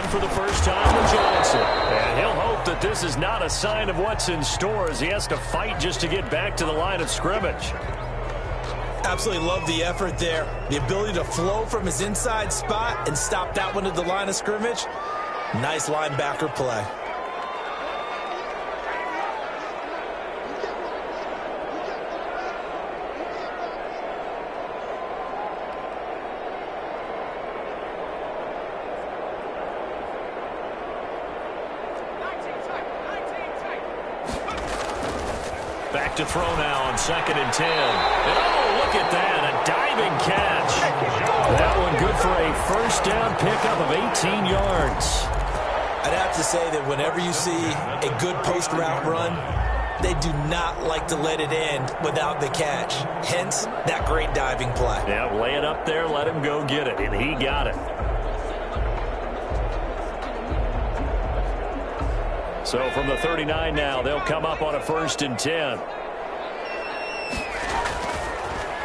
run for the first time with Johnson. And he'll hope that this is not a sign of what's in store as he has to fight just to get back to the line of scrimmage. Absolutely love the effort there. The ability to flow from his inside spot and stop that one at the line of scrimmage. Nice linebacker play. Back to throw now on 2nd and 10. And oh, look at that, a diving catch. That one good for a first down pickup of 18 yards. I'd have to say that whenever you see a good post route run, they do not like to let it end without the catch. Hence, that great diving play. Yeah, lay it up there, let him go get it, and he got it. So from the 39 now, they'll come up on a 1st and 10.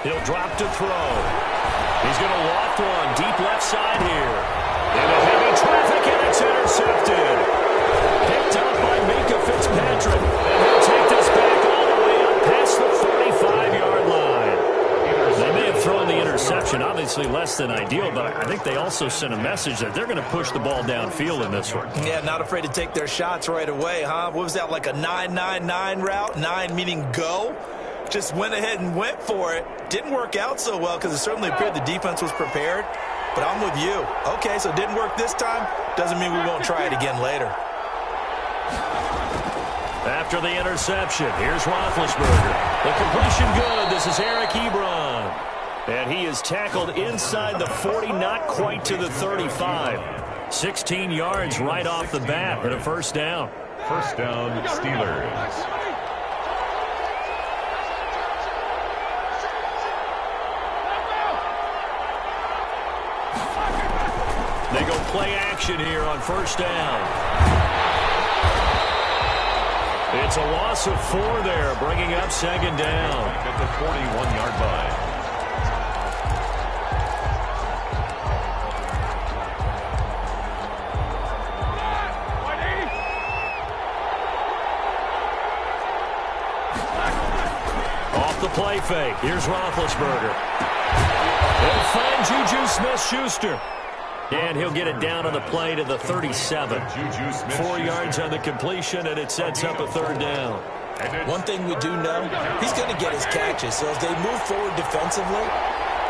He'll drop to throw. He's going to loft one deep left side here. Into heavy traffic, and it's intercepted. Picked up by Minka Fitzpatrick. And he'll take this back all the way up past the 45-yard line. They may have thrown the interception, obviously less than ideal, but I think they also sent a message that they're going to push the ball downfield in this one. Yeah, not afraid to take their shots right away, huh? What was that, like a 9-9-9 route? 9 meaning go? Just went ahead and went for it. Didn't work out so well because it certainly appeared the defense was prepared. But I'm with you. Okay, so it didn't work this time. Doesn't mean we won't try it again later. After the interception, here's Roethlisberger. The completion good. This is Eric Ebron. And he is tackled inside the 40, not quite to the 35. 16 yards right off the bat and a first down. First down, Steelers. They go play action here on first down. It's a loss of 4 there, bringing up 2nd down. At the 41-yard line. Off the play fake. Here's Roethlisberger. He'll find Juju Smith-Schuster. And he'll get it down on the play to the 37. 4 yards on the completion, and it sets up a 3rd down. One thing we do know, he's going to get his catches. So as they move forward defensively,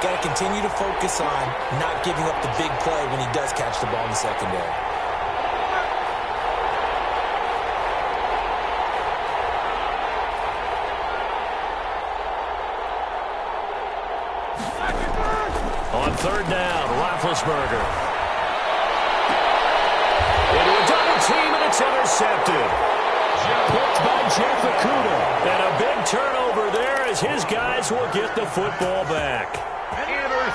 got to continue to focus on not giving up the big play when he does catch the ball in the secondary. On 3rd down, Roethlisberger. Into a double team, and it's intercepted. Picked by Jeff Okudah. And a big turnover there as his guys will get the football back.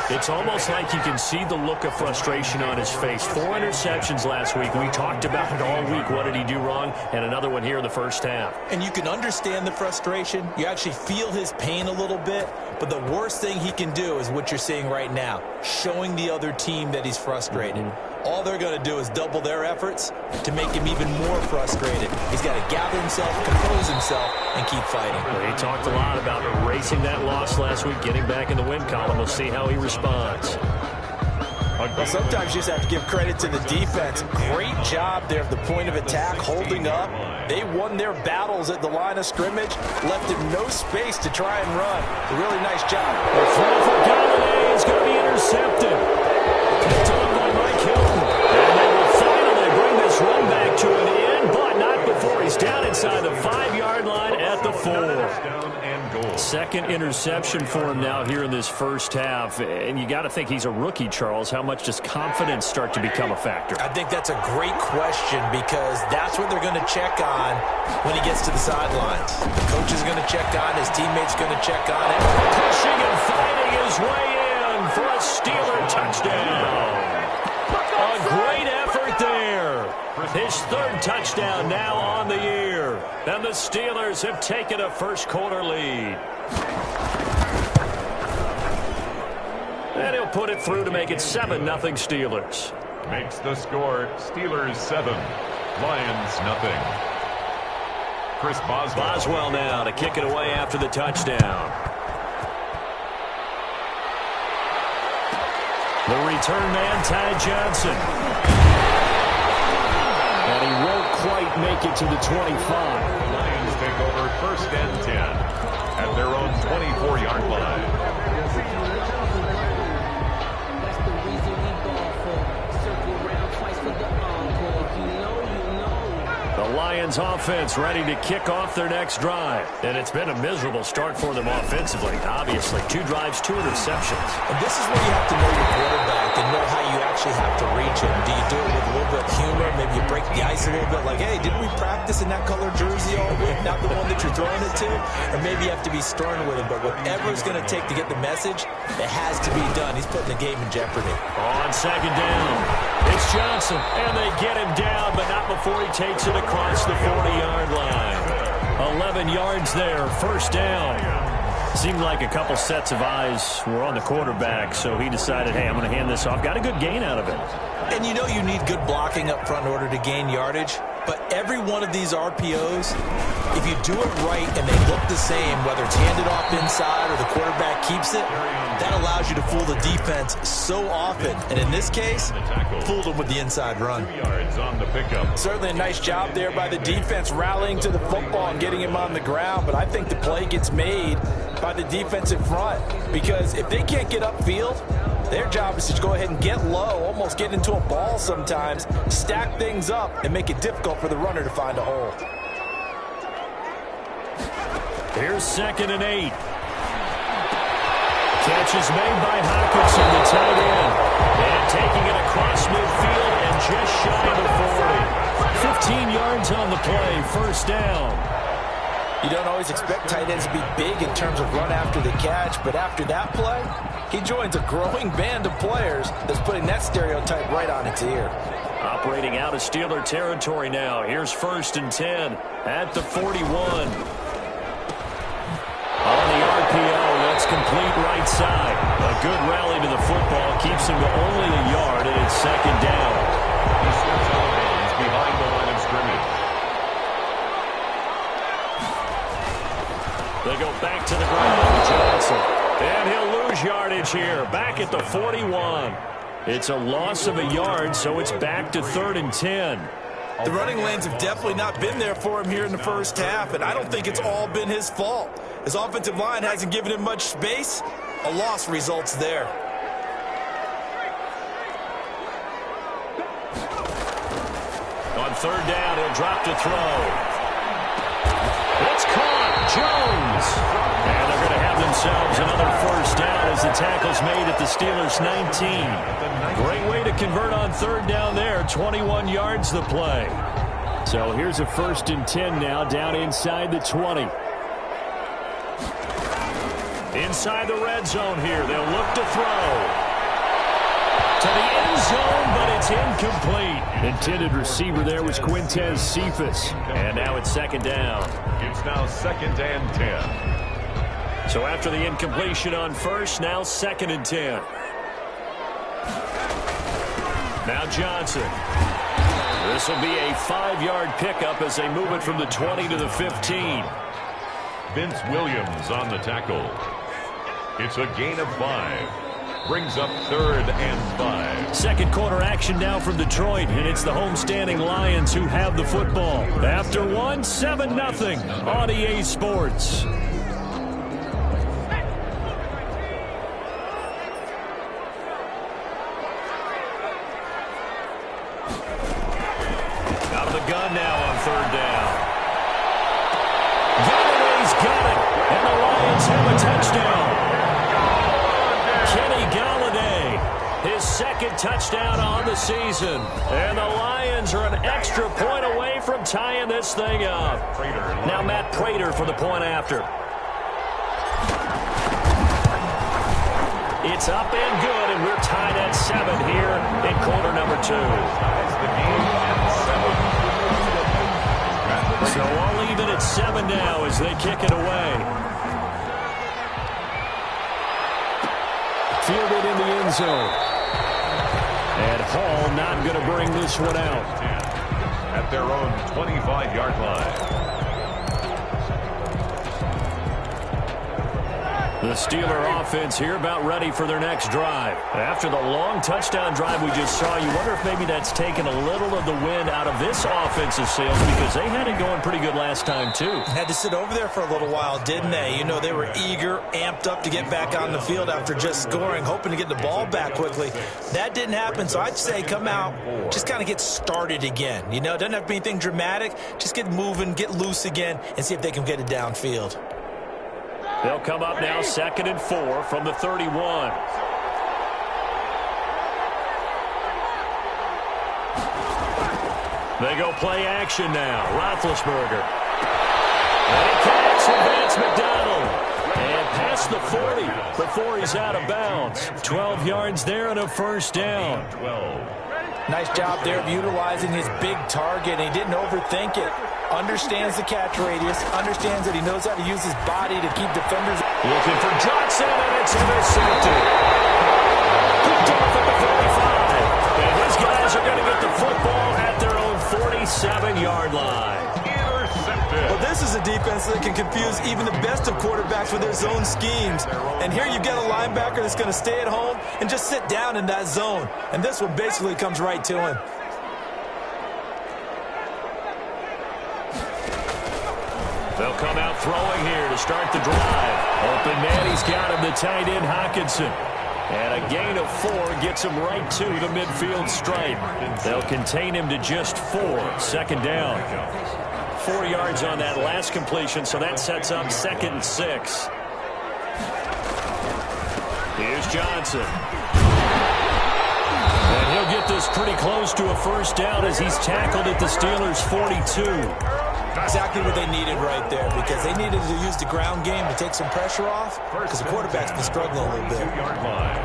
It's almost like you can see the look of frustration on his face. 4 interceptions last week. We talked about it all week. What did he do wrong? And another one here in the first half. And you can understand the frustration. You actually feel his pain a little bit. But the worst thing he can do is what you're seeing right now, showing the other team that he's frustrated. All they're going to do is double their efforts to make him even more frustrated. He's got to gather himself, compose himself, and keep fighting. Well, he talked a lot about erasing that loss last week, getting back in the win column. We'll see how he responds. Well, sometimes you just have to give credit to the defense. Great job there at the point of attack, holding up. They won their battles at the line of scrimmage, left him no space to try and run. A really nice job. The throw for Galladay is going to be intercepted. Picked up by Mike Hilton. And they will finally bring this run back to an end, but not before he's down inside the 5-yard line at the 4. Second interception for him now here in this first half. And you got to think he's a rookie, Charles. How much does confidence start to become a factor? I think that's a great question because that's what they're going to check on when he gets to the sidelines. The coach is going to check on, his teammates going to check on it. Pushing and fighting his way in for a Steeler touchdown. A great effort there. His 3rd touchdown now on the year. And the Steelers have taken a first-quarter lead. And he'll put it through to make it 7-0 Steelers. Makes the score Steelers 7, Lions nothing. Chris Boswell now to kick it away after the touchdown. The return man, Ty Johnson. And he won't quite make it to the 25. Lions take over 1st and 10 at their own 24-yard line. The Lions offense ready to kick off their next drive. And it's been a miserable start for them offensively. Obviously, 2 drives, 2 interceptions. And this is where you have to know your quarterback and know how you actually have to reach him. Do you do it with a little bit of humor? Maybe you break the ice a little bit like, hey, didn't we practice in that color jersey all week? Not the one that you're throwing it to? Or maybe you have to be stern with him. But whatever it's going to take to get the message, it has to be done. He's putting the game in jeopardy. On 2nd down, it's Johnson. And they get him down, but not before he takes it across the 40-yard line. 11 yards there, 1st down. Seemed like a couple sets of eyes were on the quarterback, so he decided, hey, I'm going to hand this off. Got a good gain out of it. And you know you need good blocking up front in order to gain yardage. But every one of these RPOs, if you do it right and they look the same, whether it's handed off inside or the quarterback keeps it, that allows you to fool the defense so often. And in this case, fooled them with the inside run. 2 yards on the pickup. Certainly a nice job there by the defense rallying to the football and getting him on the ground. But I think the play gets made by the defensive front, because if they can't get upfield, their job is to go ahead and get low, almost get into a ball sometimes, stack things up, and make it difficult for the runner to find a hole. Here's 2nd and 8. Catch is made by Hawkinson, the tight end. And taking it across midfield and just shy of the 40. 15 yards on the play, 1st down. You don't always expect tight ends to be big in terms of run after the catch, but after that play, he joins a growing band of players that's putting that stereotype right on its ear. Operating out of Steeler territory now. Here's 1st and 10 at the 41. On the RPO, that's complete right side. A good rally to the football keeps him to only a yard, and it's 2nd down. He steps out of bounds behind the line of scrimmage. They go back to the ground with Johnson. And he'll lose yardage here. Back at the 41. It's a loss of a yard, so it's back to 3rd and 10. The running lanes have definitely not been there for him here in the first half, and I don't think it's all been his fault. His offensive line hasn't given him much space. A loss results there. On 3rd down, he'll drop to throw. It's caught. Jones. And they're going to have themselves another 1st down as the tackle's made at the Steelers' 19. Great way to convert on 3rd down there. 21 yards the play. So here's a 1st and 10 now down inside the 20. Inside the red zone here. They'll look to throw. To the end zone, but it's incomplete. Intended receiver there was Quintez Cephas. And now it's 2nd down. It's now 2nd and 10. So after the incompletion on 1st, now 2nd and 10. Now Johnson. This will be a 5-yard pickup as they move it from the 20 to the 15. Vince Williams on the tackle. It's a gain of 5. Brings up 3rd and 5. 2nd quarter action now from Detroit, and it's the homestanding Lions who have the football. After 1, 7-0 on EA Sports. Out of the gun now on 3rd down. Galladay's got it, and the Lions have a touchdown. Kenny Galladay, his 2nd touchdown on the season. And the Lions are an extra point away from tying this thing up. Now Matt Prater for the point after. It's up and good, and we're tied at 7 here in quarter number 2. So all even at 7 now as they kick it away. Fielded in the end zone. And Hall not going to bring this one out. At their own 25-yard line. The Steeler offense here about ready for their next drive. After the long touchdown drive we just saw, you wonder if maybe that's taken a little of the wind out of this offensive sails because they had it going pretty good last time too. Had to sit over there for a little while, didn't they? You know, they were eager, amped up to get back on the field after just scoring, hoping to get the ball back quickly. That didn't happen, so I'd say come out, just kind of get started again. You know, it doesn't have to be anything dramatic. Just get moving, get loose again, and see if they can get it downfield. They'll come up now 2nd and 4 from the 31. They go play action now. Roethlisberger. And he connects with Vance McDonald. And past the 40 before he's out of bounds. 12 yards there and a first down. 12. Nice job there of utilizing his big target. He didn't overthink it. Understands the catch radius. Understands that he knows how to use his body to keep defenders. Looking for Johnson, and it's intercepted. Picked off at the 45. And his guys are going to get the football at their own 47-yard line. Intercepted. Well, this is a defense that can confuse even the best of quarterbacks with their zone schemes. And here you've got a linebacker that's going to stay at home and just sit down in that zone. And this one basically comes right to him. They'll come out throwing here to start the drive. Open man, he's got him, the tight end Hockenson. And a gain of 4 gets him right to the midfield stripe. They'll contain him to just 4. 2nd down. 4 yards on that last completion, so that sets up 2nd and 6. Here's Johnson. And he'll get this pretty close to a first down as he's tackled at the Steelers' 42. Exactly what they needed right there, because they needed to use the ground game to take some pressure off, because the quarterback's been struggling a little bit. 2-yard line.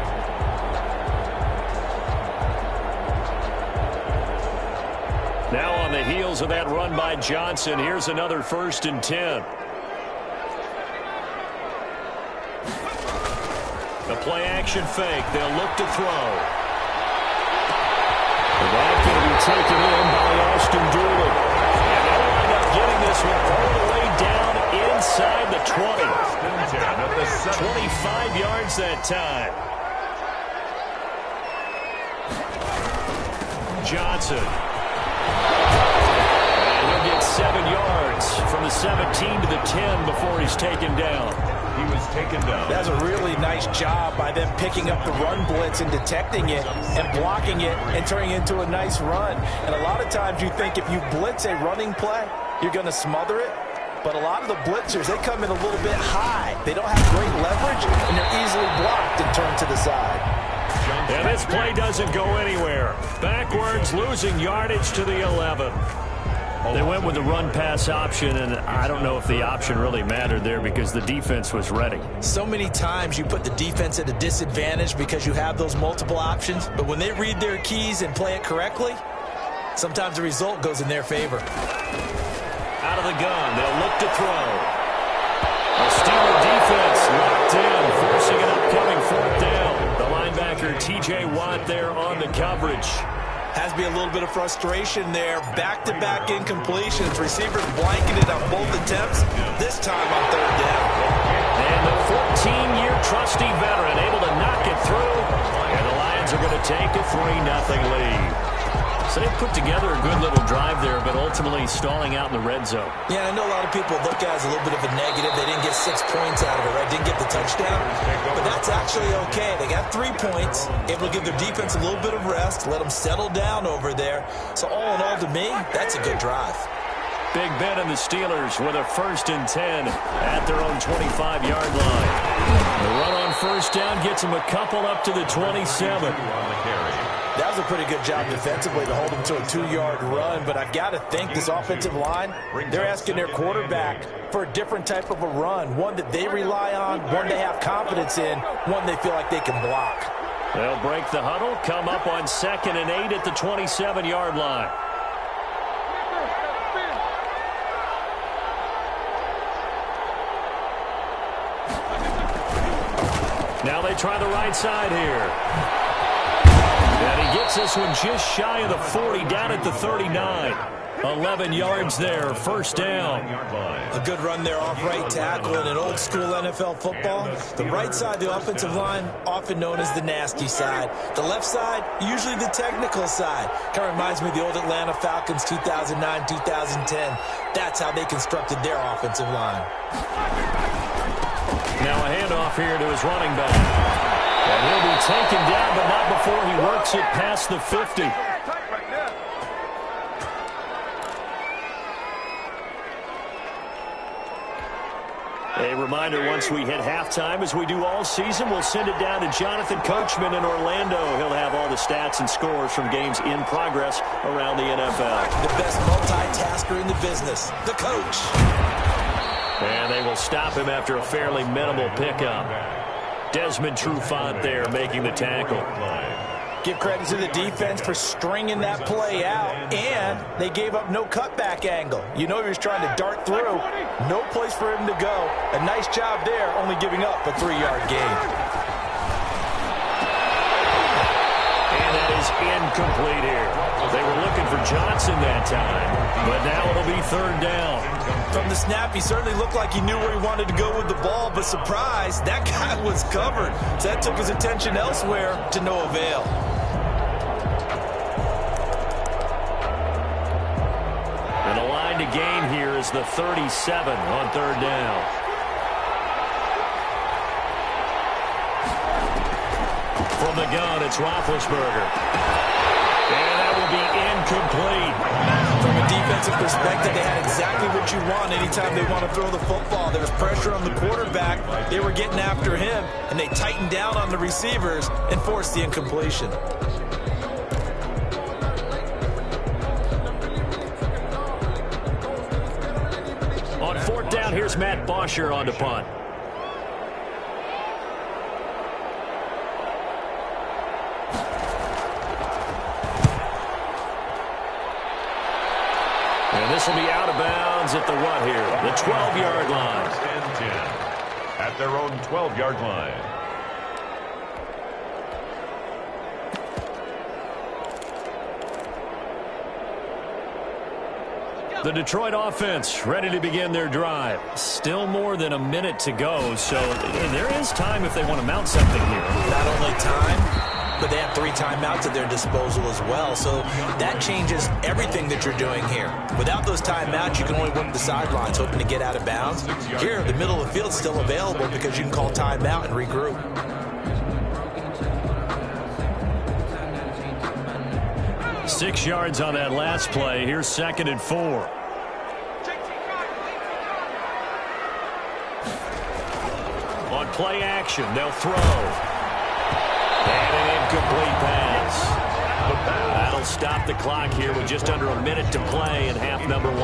Now on the heels of that run by Johnson, here's another 1st and 10. The play action fake. They'll look to throw. That's going to be taken in by Austin Dooley. And they'll wind up getting this one all the way down inside the 20. 25 yards that time. Johnson. And he'll get 7 yards from the 17 to the 10 before he's taken down. He was taken down. That's a really nice job by them picking up the run blitz and detecting it and blocking it and turning it into a nice run. And a lot of times you think if you blitz a running play, you're going to smother it. But a lot of the blitzers, they come in a little bit high. They don't have great leverage, and they're easily blocked and turned to the side. And this play doesn't go anywhere. Backwards, losing yardage to the 11. They went with the run-pass option, and I don't know if the option really mattered there because the defense was ready. So many times you put the defense at a disadvantage because you have those multiple options, but when they read their keys and play it correctly, sometimes the result goes in their favor. Out of the gun, they'll look to throw. A Steeler defense locked in, forcing an upcoming 4th down. The linebacker T.J. Watt there on the coverage. Has to be a little bit of frustration there. Back-to-back incompletions. Receivers blanketed on both attempts, this time on 3rd down. And the 14-year trusty veteran able to knock it through. And the Lions are going to take a 3-0 lead. So they put together a good little drive there, but ultimately stalling out in the red zone. Yeah, I know a lot of people look at it as a little bit of a negative. They didn't get 6 points out of it, right? Didn't get the touchdown. But that's actually okay. They got 3 points, able to give their defense a little bit of rest, let them settle down over there. So all in all, to me, that's a good drive. Big Ben and the Steelers with a 1st and 10 at their own 25-yard line. The run on 1st down gets them a couple up to the 27. That was a pretty good job defensively to hold them to a 2-yard run, but I've got to think this offensive line, they're asking their quarterback for a different type of a run, one that they rely on, one they have confidence in, one they feel like they can block. They'll break the huddle, come up on 2nd and 8 at the 27-yard line. Now they try the right side here. And he gets this one just shy of the 40, down at the 39. 11 yards there, first down. A good run there off right tackle in an old school NFL football. The right side of the offensive line, often known as the nasty side. The left side, usually the technical side. Kind of reminds me of the old Atlanta Falcons 2009, 2010. That's how they constructed their offensive line. Now a handoff here to his running back. And he'll be taken down, but not before he works it past the 50. A reminder, once we hit halftime, as we do all season, we'll send it down to Jonathan Coachman in Orlando. He'll have all the stats and scores from games in progress around the NFL. The best multitasker in the business, the coach. And they will stop him after a fairly minimal pickup. Desmond Trufant there making the tackle. Give credit to the defense for stringing that play out, and they gave up no cutback angle. You know he was trying to dart through. No place for him to go. A nice job there, only giving up a 3-yard gain. And that is incomplete here. They were looking for Johnson that time, but now it'll be third down. From the snap, he certainly looked like he knew where he wanted to go with the ball, but surprise, that guy was covered. So that took his attention elsewhere to no avail. And the line to gain here is the 37 on third down. From the gun, it's Roethlisberger. And that will be incomplete. From a defensive perspective, they had exactly what you want anytime they want to throw the football. There was pressure on the quarterback. They were getting after him, and they tightened down on the receivers and forced the incompletion. On fourth down, here's Matt Bosher on to punt. And this will be out of bounds at the what here? The 12-yard line. 10-10 at their own 12-yard line. The Detroit offense ready to begin their drive. Still more than a minute to go, so there is time if they want to mount something here. Not only time, but they have 3 timeouts at their disposal as well, so that changes everything that you're doing here. Without those timeouts, you can only work the sidelines, hoping to get out of bounds. Here, the middle of the field's still available because you can call timeout and regroup. Six yards on that last play. Here's 2nd and 4. On play action, they'll throw. And an incomplete pass. That'll stop the clock here with just under a minute to play in half number 1.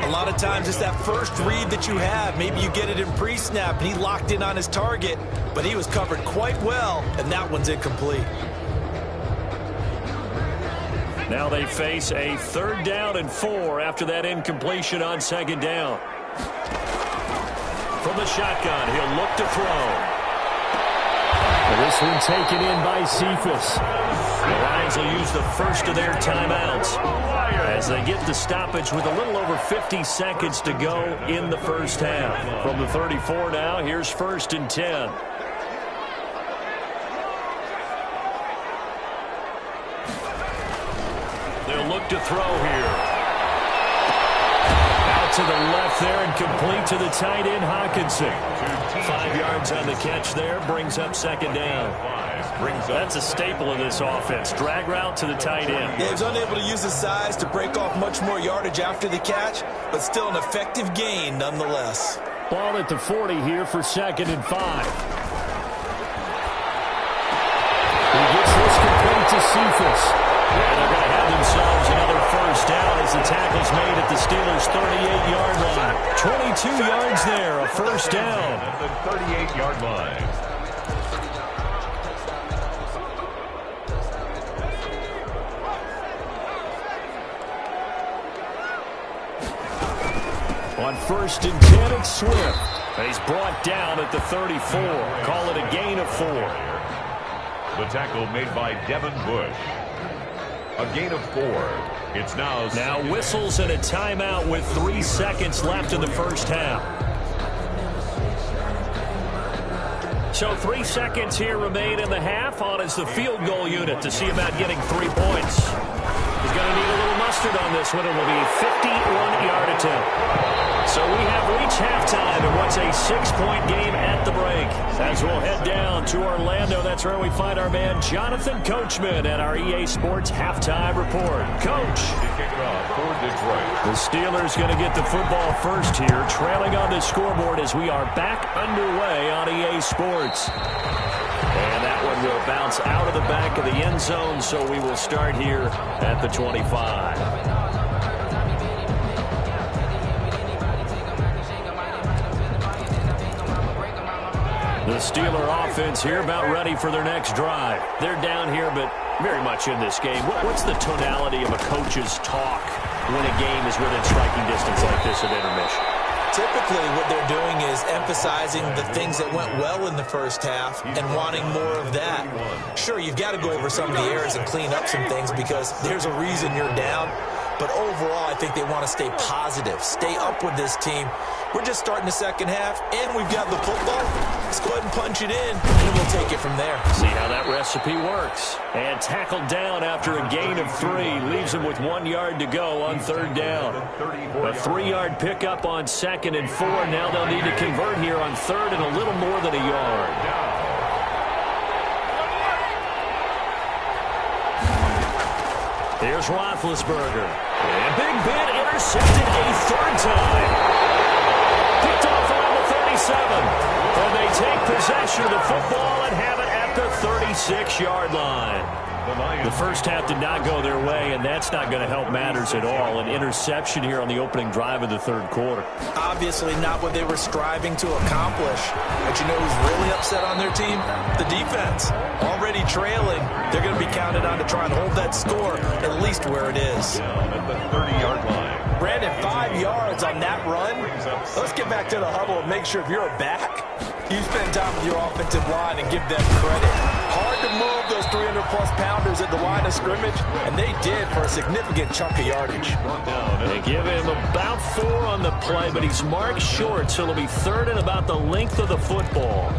A lot of times it's that first read that you have. Maybe you get it in pre-snap, and he locked in on his target, but he was covered quite well, and that one's incomplete. Now they face a 3rd down and 4 after that incompletion on 2nd down. From the shotgun, he'll look to throw. This one taken in by Cephas. The Lions will use the first of their timeouts as they get the stoppage with a little over 50 seconds to go in the first half. From the 34 now, here's 1st and 10. They'll look to throw here. Out to the left there and complete to the tight end, Hawkinson. 5 yards on the catch there, brings up 2nd down. That's a staple of this offense. Drag route to the tight end. Yeah, he was unable to use his size to break off much more yardage after the catch, but still an effective gain nonetheless. Ball at the 40 here for 2nd and 5. He gets this complete to Cephas. And they're going to have themselves another first down as the tackle's made at the Steelers' 38-yard line. 22 yards there, a first down. At the 38-yard line. On 1st and 10, it's Swift. And he's brought down at the 34. Call it a gain of 4. The tackle made by Devin Bush. A gain of 4. It's now whistles and a timeout with 3 seconds left in the first half. So 3 seconds here remain in the half. On is the field goal unit to see about getting 3 points. He's going to need a little mustard on this one. It will be a 51-yard attempt. So we have reached halftime in what's a 6-point game at the break. As we'll head down to Orlando, that's where we find our man Jonathan Coachman at our EA Sports Halftime Report. Coach. For Detroit. The Steelers going to get the football first here, trailing on the scoreboard as we are back underway on EA Sports. And that one will bounce out of the back of the end zone, so we will start here at the 25. The Steeler offense here about ready for their next drive. They're down here, but very much in this game. What's the tonality of a coach's talk when a game is within striking distance like this at intermission? Typically, what they're doing is emphasizing the things that went well in the first half and wanting more of that. Sure, you've got to go over some of the errors and clean up some things because there's a reason you're down. But overall, I think they want to stay positive, stay up with this team. We're just starting the second half, and we've got the football. Let's go ahead and punch it in, and we'll take it from there. See how that recipe works. And tackled down after a gain of 3. Leaves him with 1 yard to go on third down. A 3-yard pickup on 2nd and 4. Now they'll need to convert here on 3rd and a little more than a yard. Here's Roethlisberger. And Big Ben intercepted a 3rd time. Picked off around the 37. And they take possession of the football and have it at the 36-yard line. The first half did not go their way, and that's not going to help matters at all. An interception here on the opening drive of the 3rd quarter. Obviously not what they were striving to accomplish. But you know who's really upset on their team? The defense. Already trailing. They're going to be counted on to try and hold that score at least where it is. At the 30-yard line. Brandon, 5 yards on that run. Let's get back to the huddle and make sure if you're a back, you spend time with your offensive line and give them credit. Hard to move those 300-plus pounders at the line of scrimmage, and they did for a significant chunk of yardage. They give him about 4 on the play, but he's marked short, so it'll be 3rd and about the length of the football.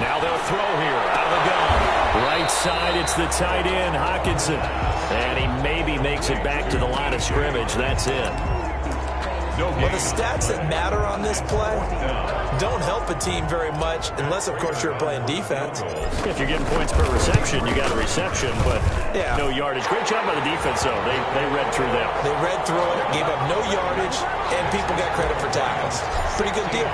Now they'll throw here out of the gun. Right side, it's the tight end, Hockenson. And he maybe makes it back to the line of scrimmage. That's it. Well, the stats that matter on this play don't help a team very much unless, of course, you're playing defense. If you're getting points per reception, you got a reception, but no yardage. Great job by the defense, though. They read through that. They read through it, gave up no yardage, and people got credit for tackles. Pretty good deal.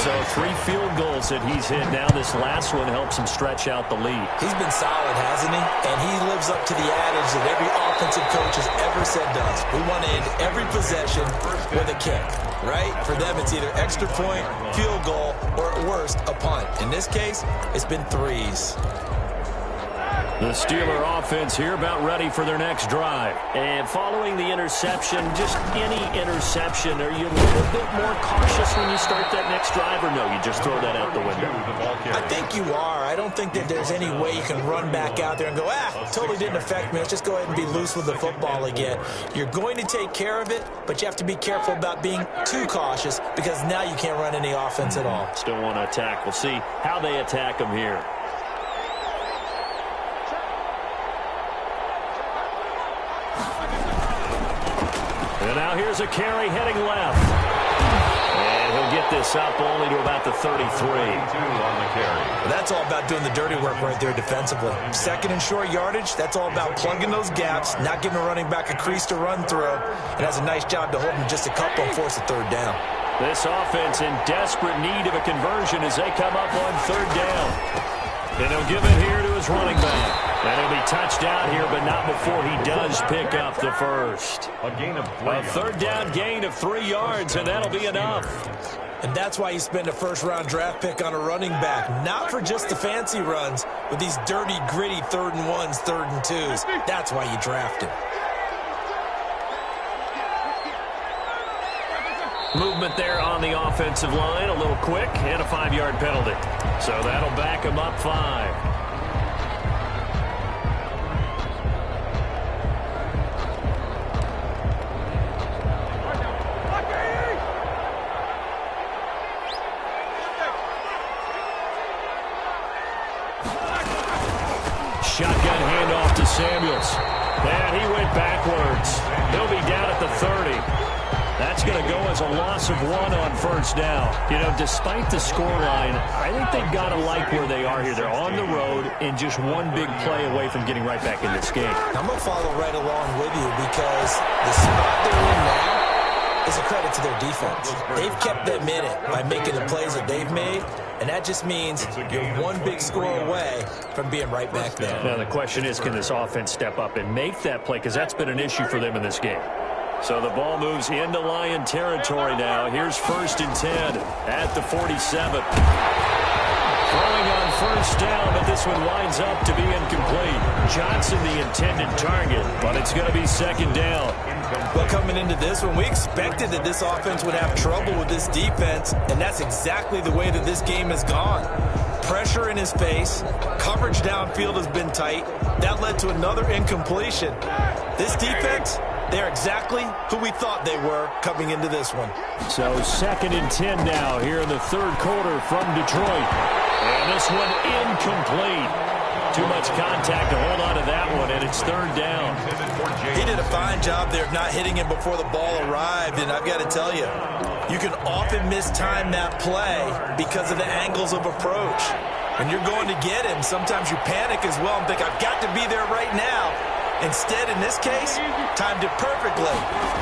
So 3 field goals that he's hit. Now this last one helps him stretch out the lead. He's been solid, hasn't he? And he lives up to the adage that every offensive coach has ever said does. We want to end every possession with a kick, right? For them, it's either extra point, field goal, or at worst, a punt. In this case, it's been 3s. The Steeler offense here about ready for their next drive. And following the interception, just any interception, are you a little bit more cautious when you start that next drive, or no, you just throw that out the window? I think you are. I don't think that there's any way you can run back out there and go, totally didn't affect me. Let's just go ahead and be loose with the football again. You're going to take care of it, but you have to be careful about being too cautious because now you can't run any offense at all. Still want to attack. We'll see how they attack them here. And now here's a carry heading left. And he'll get this up only to about the 33. That's all about doing the dirty work right there defensively. 2nd and short yardage, that's all about plugging those gaps, not giving a running back a crease to run through. And has a nice job to hold him just a couple and force a 3rd down. This offense in desperate need of a conversion as they come up on 3rd down. And he'll give it here to his running back. And he'll be touched down here, but not before he does pick up the first. A gain of 3. A 3rd down gain of 3 yards, and that'll be enough. And that's why you spend a first-round draft pick on a running back. Not for just the fancy runs, but these dirty, gritty 3rd and 1s, 3rd and 2s. That's why you draft him. Movement there on the offensive line, a little quick, and a 5-yard penalty. So that'll back him up 5. Shotgun handoff to Samuels. And he went backwards. He'll be down at the 30. That's going to go as a loss of 1 on first down. You know, despite the scoreline, I think they've got to like where they are here. They're on the road and just one big play away from getting right back in this game. I'm going to follow right along with you because the spot they're in now is a credit to their defense. They've kept them in it by making the plays that they've made, and that just means you're one big score away from being right back there. Now, the question is, can this offense step up and make that play? Because that's been an issue for them in this game. So the ball moves into Lion territory now. Here's 1st and 10 at the 47. Throwing on first down, but this one winds up to be incomplete. Johnson the intended target, but it's going to be 2nd down. Well, coming into this one, we expected that this offense would have trouble with this defense, and that's exactly the way that this game has gone. Pressure in his face, coverage downfield has been tight. That led to another incompletion. This defense, they're exactly who we thought they were coming into this one. So 2nd and 10 now here in the 3rd quarter from Detroit. And this one incomplete. Too much contact to hold on to that one, and it's 3rd down. He did a fine job there of not hitting him before the ball arrived, and I've got to tell you, you can often mistime that play because of the angles of approach. When you're going to get him, sometimes you panic as well and think, I've got to be there right now. Instead, in this case, timed it perfectly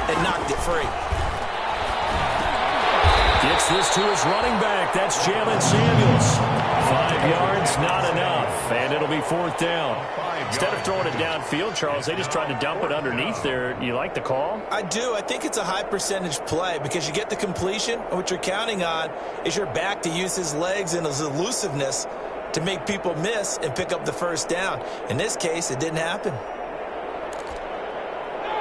and knocked it free. Gets this to his running back. That's Jalen Samuels. 5 yards, not enough. And it'll be 4th down. Instead of throwing it downfield, Charles, they just tried to dump it underneath there. You like the call? I do. I think it's a high percentage play because you get the completion, and what you're counting on is your back to use his legs and his elusiveness to make people miss and pick up the first down. In this case, it didn't happen.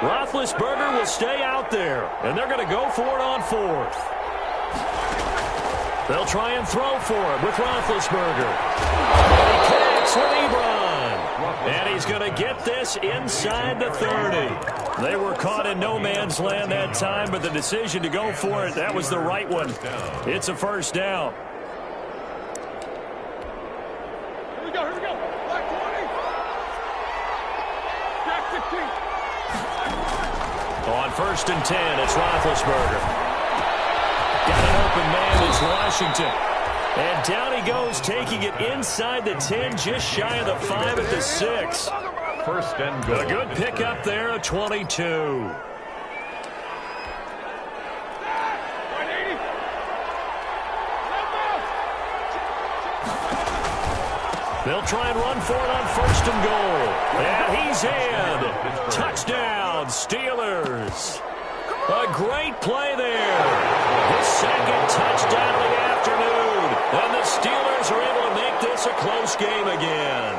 Roethlisberger will stay out there, and they're going to go for it on 4th. They'll try and throw for it with Roethlisberger. And he connects with Ebron. And he's going to get this inside the 30. They were caught in no man's land that time, but the decision to go for it, that was the right one. It's a 1st down. Here we go. Black 20. Black 15. On 1st and 10, it's Roethlisberger. Got an open man, it's Washington. And down he goes, taking it inside the 10, just shy of the 5 at the 6. 1st and goal. A good pickup there, a 22. They'll try and run for it on 1st and goal. And he's in. Touchdown, Steelers. A great play there. His 2nd touchdown of the afternoon. And the Steelers are able to make this a close game again.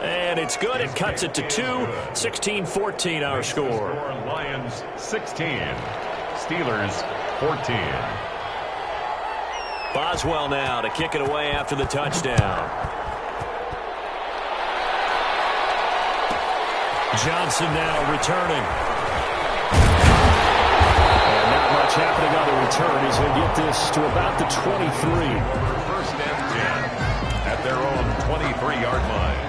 And it's good. It cuts it to 2. 16-14 our score. Lions 16. Steelers 14. Boswell now to kick it away after the touchdown. Johnson now returning. And not much happening on the return. He's going to get this to about the 23. 1st and 10 at their own 23-yard line.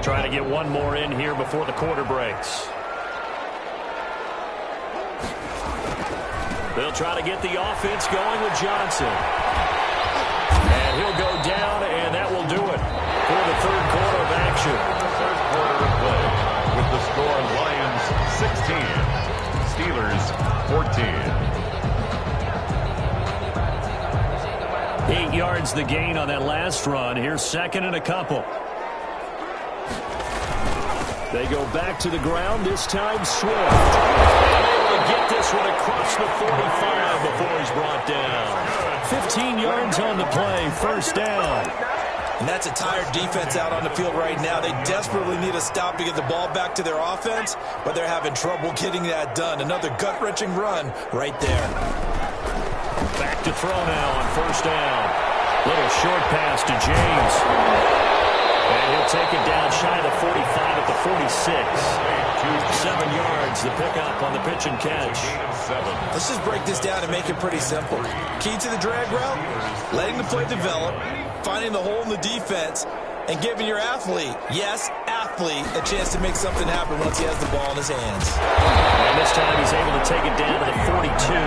Trying to get one more in here before the quarter breaks. They'll try to get the offense going with Johnson. And he'll go down, and that will do it for the 3rd quarter of action. 3rd quarter of play with the score Lions 16, Steelers 14. 8 yards was the gain on that last run. Here's second and a couple. They go back to the ground, this time Swift. Able to get this one across the 45 before he's brought down. 15 yards on the play, first down. And that's a tired defense out on the field right now. They desperately need a stop to get the ball back to their offense, but they're having trouble getting that done. Another gut-wrenching run right there. Back to throw now on first down. Little short pass to James. And he'll take it down shy of the 45 at the 46. 7 yards, the pickup on the pitch and catch. Let's just break this down and make it pretty simple. Key to the drag route, letting the play develop, finding the hole in the defense, and giving your athlete, yes, athlete, a chance to make something happen once he has the ball in his hands. And this time he's able to take it down to the 42.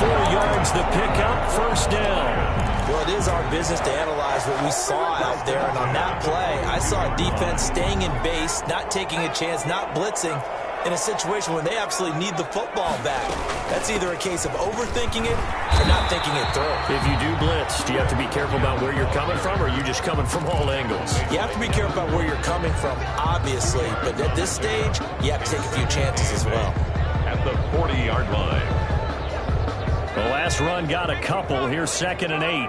4 yards, the pickup, first down. Well, it is our business to analyze what we saw out there, and on that play, I saw a defense staying in base, not taking a chance, not blitzing, in a situation where they absolutely need the football back. That's either a case of overthinking it or not thinking it through. If you do blitz, do you have to be careful about where you're coming from, or are you just coming from all angles? You have to be careful about where you're coming from, obviously, but at this stage, you have to take a few chances as well. At the 40-yard line. The last run got a couple. Here's second and 8.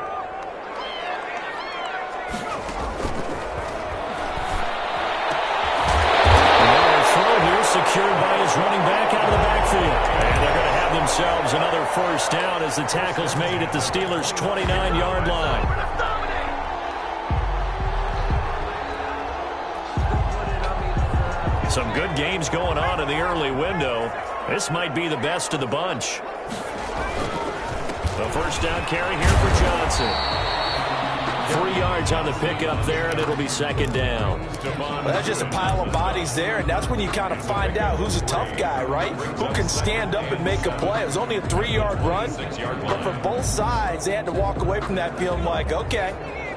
Secured by his running back out of the backfield. And they're going to have themselves another first down as the tackle's made at the Steelers' 29-yard line. Some good games going on in the early window. This might be the best of the bunch. The first down carry here for Johnson. 3 yards on the pickup there, and it'll be second down. Well, that's just a pile of bodies there, and that's when you kind of find out who's a tough guy, right? Who can stand up and make a play. It was only a 3-yard run, but for both sides, they had to walk away from that feeling like, okay,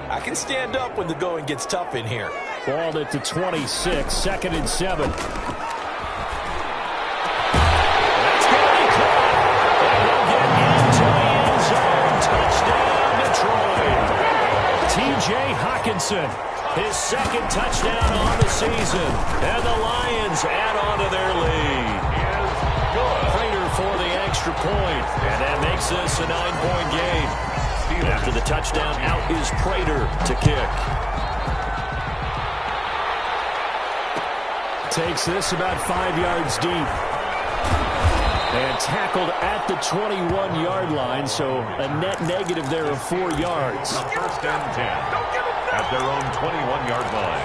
I can stand up when the going gets tough in here. Ball at the 26, second and 7. T.J. Hockenson, his second touchdown on the season. And the Lions add on to their lead. Prater for the extra point. And that makes this a 9-point game. After the touchdown, out is Prater to kick. Takes this about 5 yards deep. And tackled at the 21-yard line, so a net negative there of 4 yards. First and 10 at their own 21-yard line.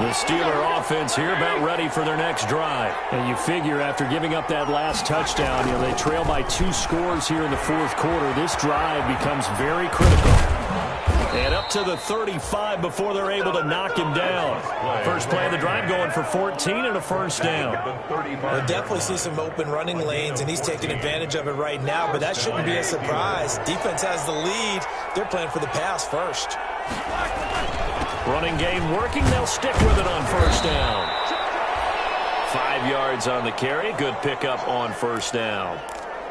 The Steeler offense here about ready for their next drive. And you figure after giving up that last touchdown, they trail by 2 scores here in the fourth quarter. This drive becomes very critical. And up to the 35 before they're able to knock him down. First play of the drive going for 14 and a first down. We'll definitely see some open running lanes, and he's taking advantage of it right now, but that shouldn't be a surprise. Defense has the lead. They're playing for the pass first. Running game working. They'll stick with it on first down. 5 yards on the carry. Good pickup on first down.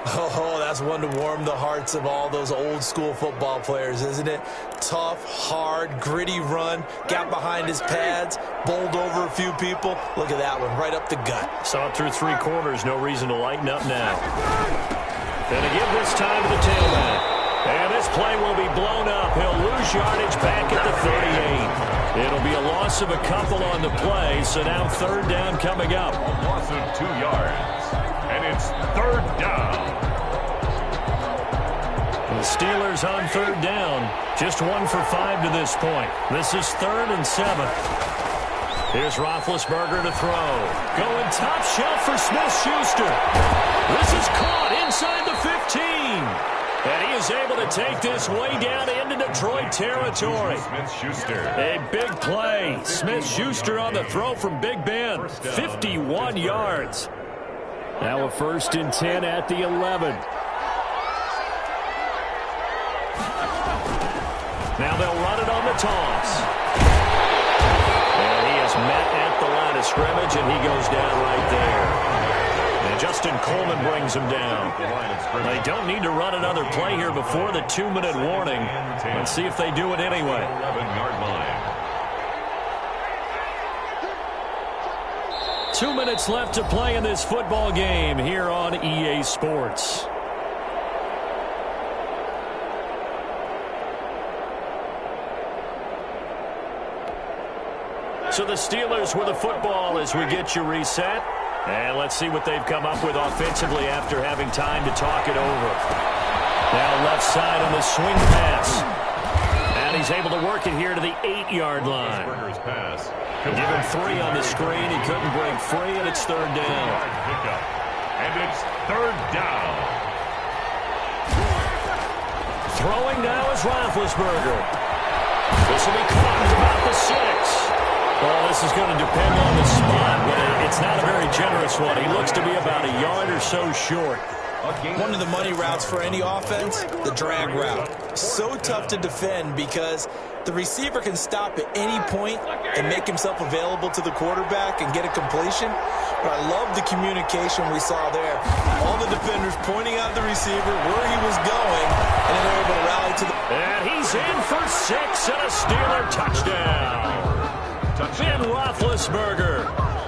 Oh, that's one to warm the hearts of all those old-school football players, isn't it? Tough, hard, gritty run, got behind his pads, bowled over a few people. Look at that one, right up the gut. Saw it through 3 quarters, no reason to lighten up now. Going to give this time to the tailback. And this play will be blown up. He'll lose yardage back at the 38. It'll be a loss of a couple on the play, so now third down coming up. A loss of 2 yards. And it's third down. The Steelers on third down. Just 1 for 5 to this point. This is 3rd and 7. Here's Roethlisberger to throw. Going top shelf for Smith-Schuster. This is caught inside the 15. And he is able to take this way down into Detroit territory. Smith-Schuster. A big play. Smith-Schuster on the throw from Big Ben. 51 yards. Now a 1st and 10 at the 11. Now they'll run it on the toss. And he is met at the line of scrimmage, and he goes down right there. And Justin Coleman brings him down. They don't need to run another play here before the 2-minute warning. Let's see if they do it anyway. 11-yard line. 2 minutes left to play in this football game here on EA Sports. So the Steelers with the football as we get you reset. And let's see what they've come up with offensively after having time to talk it over. Now left side on the swing pass. And he's able to work it here to the 8-yard line. Give him 3 on the screen. He couldn't break free, and it's 3rd down. And it's 3rd down. Throwing now is Roethlisberger. This will be caught at about the 6. Well, this is going to depend on the spot, but it's not a very generous one. He looks to be about a yard or so short. One of the money routes for any offense, the drag route. So tough to defend because the receiver can stop at any point and make himself available to the quarterback and get a completion. But I love the communication we saw there. All the defenders pointing out the receiver where he was going, and then they're able to rally to the... And he's in for 6 and a Steeler touchdown. Ben Roethlisberger,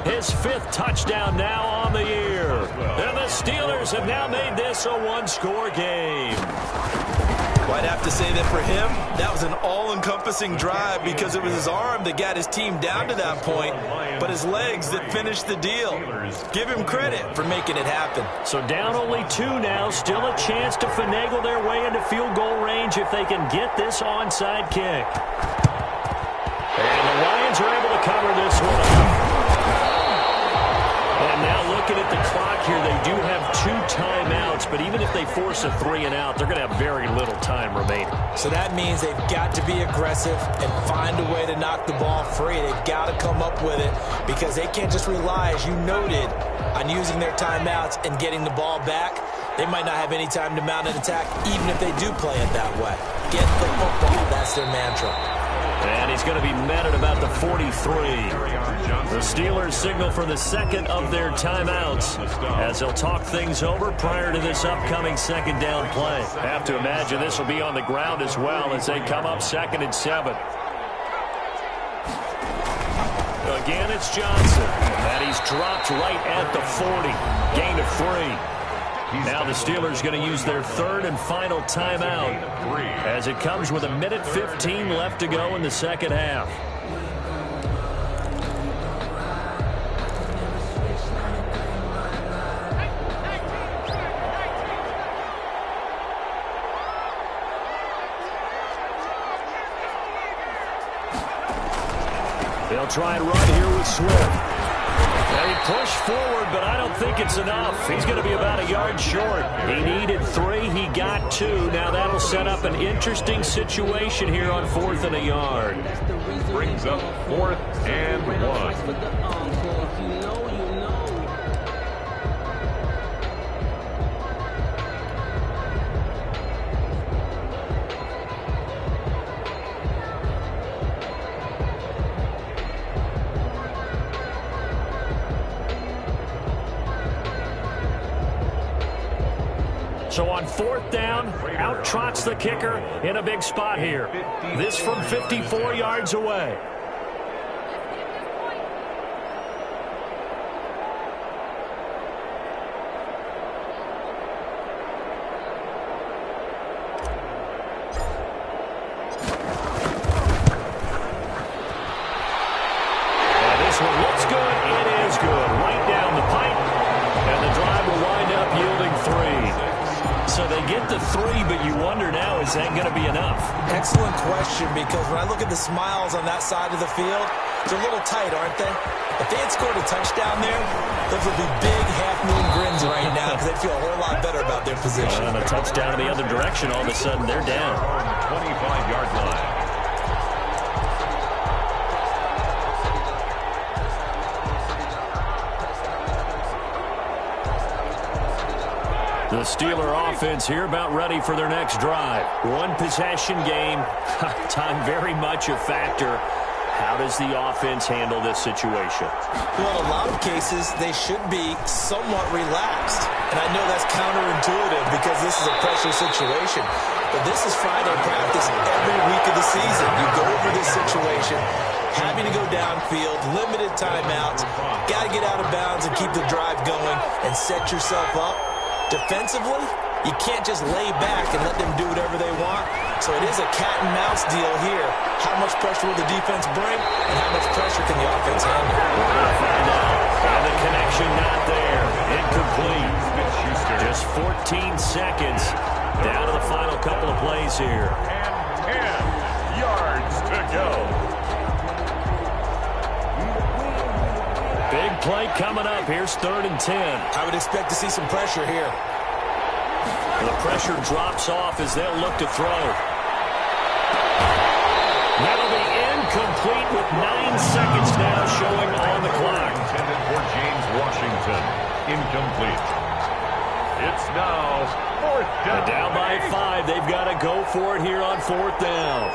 his 5th touchdown now on the year. And the Steelers have now made this a 1-score game. Well, I'd have to say that for him, that was an all-encompassing drive because it was his arm that got his team down to that point, but his legs that finished the deal. Give him credit for making it happen. So down only 2 now, still a chance to finagle their way into field goal range if they can get this onside kick. And the Lions are able to cover this one. And now looking at the clock here, they do have 2 timeouts, but even if they force a 3-and-out, they're going to have very little time remaining. So that means they've got to be aggressive and find a way to knock the ball free. They've got to come up with it because they can't just rely, as you noted, on using their timeouts and getting the ball back. They might not have any time to mount an attack, even if they do play it that way. Get the football. That's their mantra. And he's going to be met at about the 43. The Steelers signal for the 2nd of their timeouts as they'll talk things over prior to this upcoming 2nd down play. Have to imagine this will be on the ground as well as they come up 2nd and 7. Again, it's Johnson. And he's dropped right at the 40. Gain of 3. Now the Steelers going to use their 3rd and final timeout as it comes with 1:15 left to go in the 2nd half. They'll try and run here with Swift. They push forward, but I don't think it's enough. He's going to be about a yard short. He needed 3. He got 2. Now that'll set up an interesting situation here on 4th and a yard. Brings up 4th and 1. So on 4th down, out trots the kicker in a big spot here. This from 54 yards away. And this one looks good. It is good. Right down the pipe. And the drive will wind up yielding 3. So they get the 3, but you wonder now, is that going to be enough? Excellent question, because when I look at the smiles on that side of the field, they're a little tight, aren't they? If they had scored a touchdown there, those would be big half-moon grins right now because they'd feel a whole lot better about their position. And a touchdown in the other direction, all of a sudden they're down. 25-yard line. The Steeler offense here about ready for their next drive. 1 possession game. Time very much a factor. How does the offense handle this situation? Well, in a lot of cases, they should be somewhat relaxed. And I know that's counterintuitive because this is a pressure situation. But this is Friday practice every week of the season. You go over this situation, having to go downfield, limited timeouts, got to get out of bounds and keep the drive going and set yourself up. Defensively, you can't just lay back and let them do whatever they want. So it is a cat and mouse deal here. How much pressure will the defense bring, and how much pressure can the offense handle? We're going to find out. And the connection not there. Incomplete. Just 14 seconds down to the final couple of plays here. And 10 yards to go. Big play coming up. Here's 3rd and 10. I would expect to see some pressure here. The pressure drops off as they'll look to throw. That'll be incomplete with 9 seconds now showing on the clock. Intended for James Washington. Incomplete. It's now 4th down. Down by 5. They've got to go for it here on 4th down.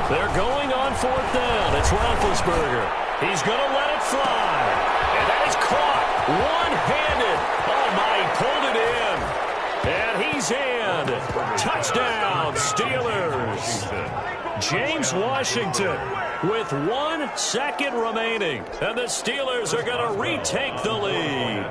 They're going on 4th down. It's Roethlisberger. He's going to let it fly. And that is caught one-handed. Oh, my, he pulled it in. And he's in. Touchdown, Steelers. James Washington with 1 second remaining. And the Steelers are going to retake the lead.